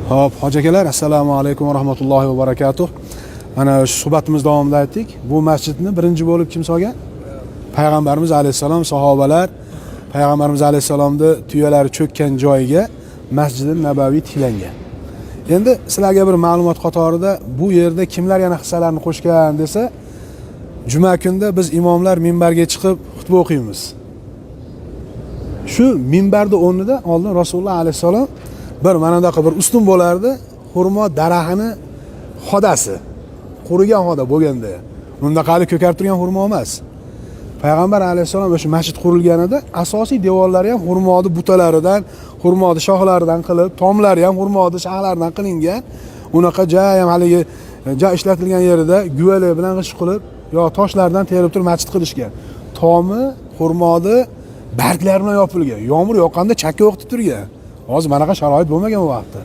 Hop, hoji akalar, assalomu alaykum va rahmatullohi va barakatuh. Mana suhbatimiz davomida aytdik. Bu masjidni birinchi bo'lib kim solgan? Payg'ambarimiz alayhisalom, sahobalar Payg'ambarimiz alayhisalomning tuyalari cho'kkan joyiga Masjid-i Nabaviy tiklangan. Endi sizlarga bir ma'lumot qatorida bu yerda kimlar yana hissalarini qo'shgan desa, juma kunida biz imomlar minbarga chiqib xutba o'qiymiz. Shu minbarning o'rnida oldin Rasululloh alayhisalom bir mana bunaqa bir ustun bo'lardi, xurmo daraxtini xodasi, qurigan xoda bo'lganda. Unda qali ko'karib turgan xurmo emas. Payg'ambar alayhisalom o'sha masjid qurilganida asosiy devorlari ham xurmoning butalaridan, xurmoning shoxlaridan qilib, tomlari ham xurmoning shoxlaridan qilingan. Unaqa joy ham haligi joy ishlatilgan yerida guvalak bilan g'isht qilib, yo toshlardan terib turib masjid qilishgan. Tomi xurmoning barglari bilan yopilgan. Yomg'ir yoqqanda chakka o'qitib turgan. Hozir bunaqa sharoit bo'lmagan bu vaqtda.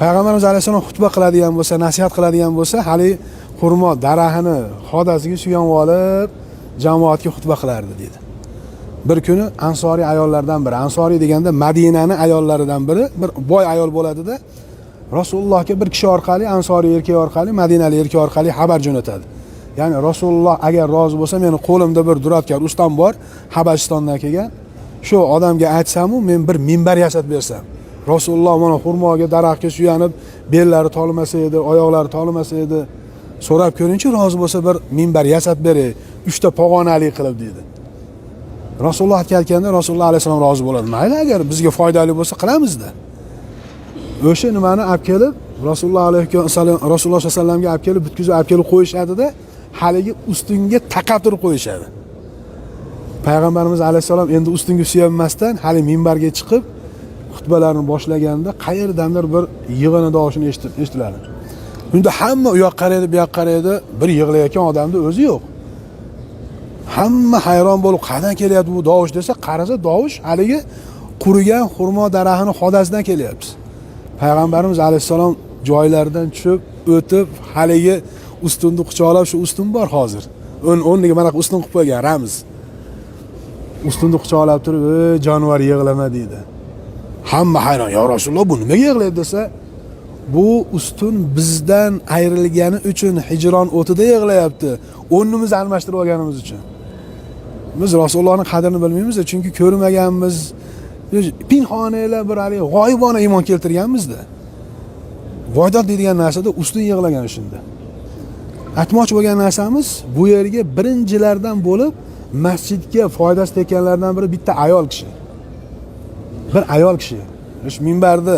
Payg'ambarimiz alayhisalom xutba qiladigan bo'lsa, nasihat qiladigan bo'lsa, hali xurmo daraxtini xodasiga suyanib olib, jamoatga xutba qilardi dedi. Bir kuni ansoriy ayollardan biri, ansoriy deganda Madinaning ayollaridan biri, bir boy ayol bo'ladi-da, Rasulullohga bir kishi orqali, ansoriy erkak orqali, Madinali erkak orqali xabar jo'natadi. Ya'ni Rasululloh agar rozi bo'lsa, meni qo'limda bir duradgor ustam bor, Habashistondan kelgan. Shu odamga aytsam-u, men bir minbar yasab bersam. Rasululloh mana xurmoga daraxtga suyanib, bellari tolmasa edi, oyoqlari tolmasa edi. So'rab ko'ringchi, rozi bo'lsa bir minbar yasab beray, 3 ta pog'onalik qilib dedi. Rasululloh aytganda Rasululloh alayhisalom rozi bo'ladi. Mayli, agar bizga foydali bo'lsa qilamiz-da. O'sha nimani olib kelib, Rasululloh sallallohu alayhi vasallamga olib kelib, bitkizib olib kelib qo'yishadi-da, haligi ustunga taqab turib qo'yishadi. Payg'ambarimiz alayhisalom endi ustunga suyanmasdan hali minbarga chiqib xutbalarini boshlaganda qayerdandir bir yig'ini tovushini eshitiladi. Unda hamma u yoqqa qaraydi, bu yoqqa qaraydi, bir yig'layotgan odamning o'zi yo'q. Hamma hayron bo'lib, qayerdan kelyapti bu tovush desa, qarasa tovush haligi qurigan xurmo daraxtining xodasidan kelyapti. Payg'ambarimiz alayhisalom joylaridan tushib, o'tib, haligi ustunni quchoqlab, shu ustun bor hozir. O'rniga mana ustun qilib qo'ygan Ramiz. Ustunni quchoqlab turib, "Ey jonivor, yig'lama" dedi. Hamma hayron, "Ya Rasululloh, bu nimaga yig'laydi?" desa, "Bu ustun bizdan ayrilgani uchun hijron o'tida yig'layapti. O'rnimizni almashtirib olganimiz uchun. Biz Rasulullohning qadrini bilmaymiz, chunki ko'rmaganmiz. Pinxonalar bir hali g'oyibona iymon keltirganmiz-da. Voydod deydigan narsada ustun yig'lagan shunda. Aytmoqchi bo'lgan narsamiz, bu yerga birinchilardan bo'lib masjidga foydasi tekkanlardan biri bitta ayol kishi. Bir ayol kishi. O'sha minbarda